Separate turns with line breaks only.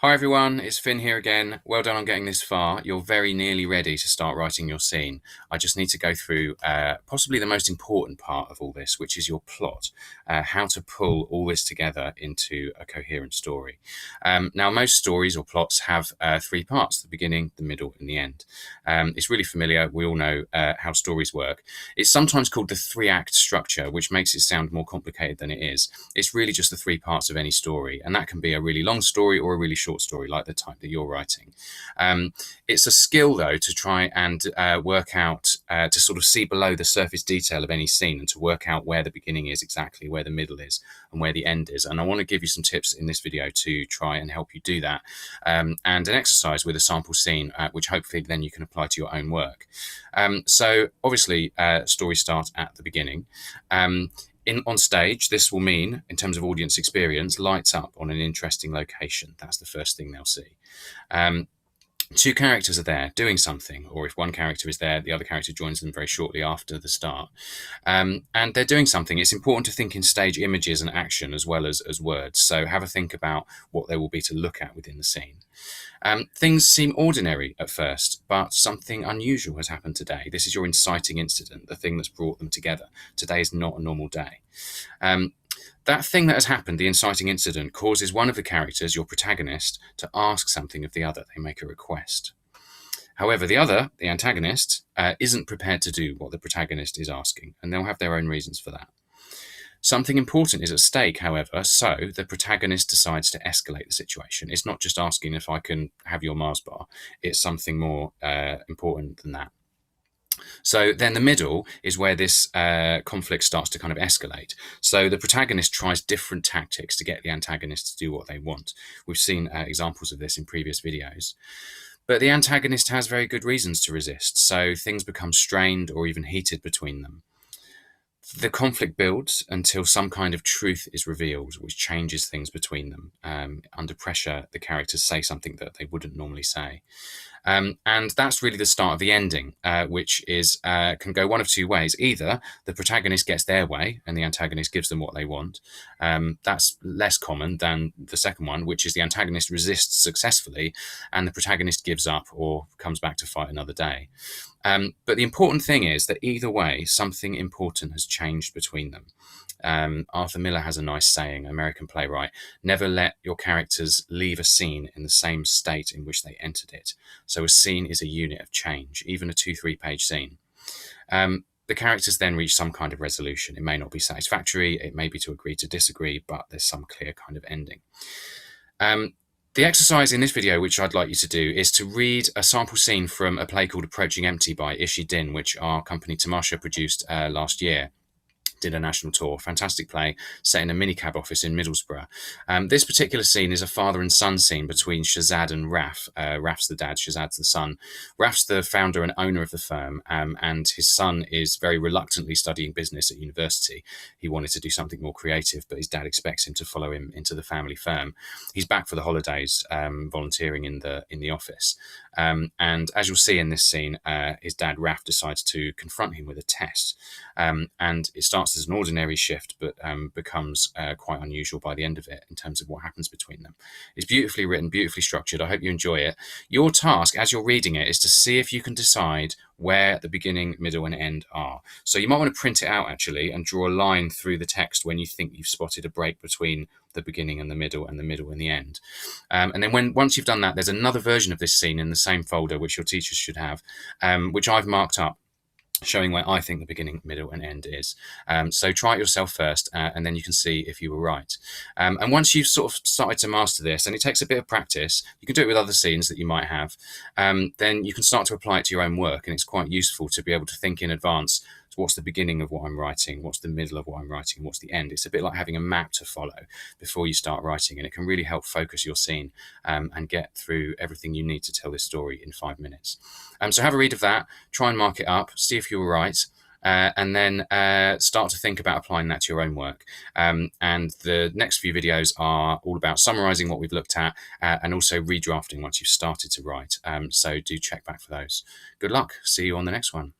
Hi everyone, it's Finn here again. Well done on getting this far. You're very nearly ready to start writing your scene. I just need to go through possibly the most important part of all this, which is your plot, how to pull all this together into a coherent story. Now, most stories or plots have three parts: the beginning, the middle, and the end. It's really familiar. We all know how stories work. It's sometimes called the three-act structure, which makes it sound more complicated than it is. It's really just the three parts of any story, and that can be a really long story or a really short story, like the type that you're writing. It's a skill, though, to try and work out, to sort of see below the surface detail of any scene and to work out where the beginning is exactly, where the middle is, and where the end is. And I want to give you some tips in this video to try and help you do that, and an exercise with a sample scene, which hopefully then you can apply to your own work. So obviously, stories start at the beginning. On stage, this will mean, in terms of audience experience, lights up on an interesting location. That's the first thing they'll see. Two characters are there doing something, or if one character is there, the other character joins them very shortly after the start. And they're doing something. It's important to think in stage images and action as well as words. So have a think about what there will be to look at within the scene. Things seem ordinary at first, but something unusual has happened today. This is your inciting incident, the thing that's brought them together. Today is not a normal day. That thing that has happened, the inciting incident, causes one of the characters, your protagonist, to ask something of the other. They make a request. However, the other, the antagonist, isn't prepared to do what the protagonist is asking, and they'll have their own reasons for that. Something important is at stake, however, so the protagonist decides to escalate the situation. It's not just asking if I can have your Mars bar. It's something more important than that. So then the middle is where this conflict starts to kind of escalate. So the protagonist tries different tactics to get the antagonist to do what they want. We've seen examples of this in previous videos. But the antagonist has very good reasons to resist, so things become strained or even heated between them. The conflict builds until some kind of truth is revealed, which changes things between them. Under pressure, the characters say something that they wouldn't normally say. And that's really the start of the ending, which is can go one of two ways. Either the protagonist gets their way and the antagonist gives them what they want. That's less common than the second one, which is the antagonist resists successfully and the protagonist gives up or comes back to fight another day. But the important thing is that either way, something important has changed between them. Arthur Miller has a nice saying, American playwright: never let your characters leave a scene in the same state in which they entered it. So a scene is a unit of change, even a 2-3 page scene. The characters then reach some kind of resolution. It may not be satisfactory, it may be to agree to disagree, but there's some clear kind of ending. The exercise in this video, which I'd like you to do, is to read a sample scene from a play called Approaching Empty by Ishi Din, which our company Tamasha produced last year. Did a national tour. Fantastic play set in a minicab office in Middlesbrough. This particular scene is a father and son scene between Shazad and Raf. Raf's the dad, Shazad's the son. Raf's the founder and owner of the firm, and his son is very reluctantly studying business at university. He wanted to do something more creative, but his dad expects him to follow him into the family firm. He's back for the holidays, volunteering in the office. And as you'll see in this scene, his dad, Raf, decides to confront him with a test. And it starts as an ordinary shift, but becomes quite unusual by the end of it in terms of what happens between them. It's beautifully written, beautifully structured. I hope you enjoy it. Your task as you're reading it is to see if you can decide where the beginning, middle, and end are. So you might want to print it out actually and draw a line through the text when you think you've spotted a break between the beginning and the middle and the end. And then once you've done that, there's another version of this scene in the same folder, which your teachers should have, which I've marked up, showing where I think the beginning, middle, and end is. So try it yourself first, and then you can see if you were right. And once you've sort of started to master this, and it takes a bit of practice, you can do it with other scenes that you might have, then you can start to apply it to your own work, and it's quite useful to be able to think in advance. So what's the beginning of what I'm writing? What's the middle of what I'm writing? What's the end? It's a bit like having a map to follow before you start writing, and it can really help focus your scene and get through everything you need to tell this story in 5 minutes. So have a read of that, try and mark it up, see if you were right, and then start to think about applying that to your own work. And the next few videos are all about summarizing what we've looked at and also redrafting once you've started to write. So do check back for those. Good luck. See you on the next one.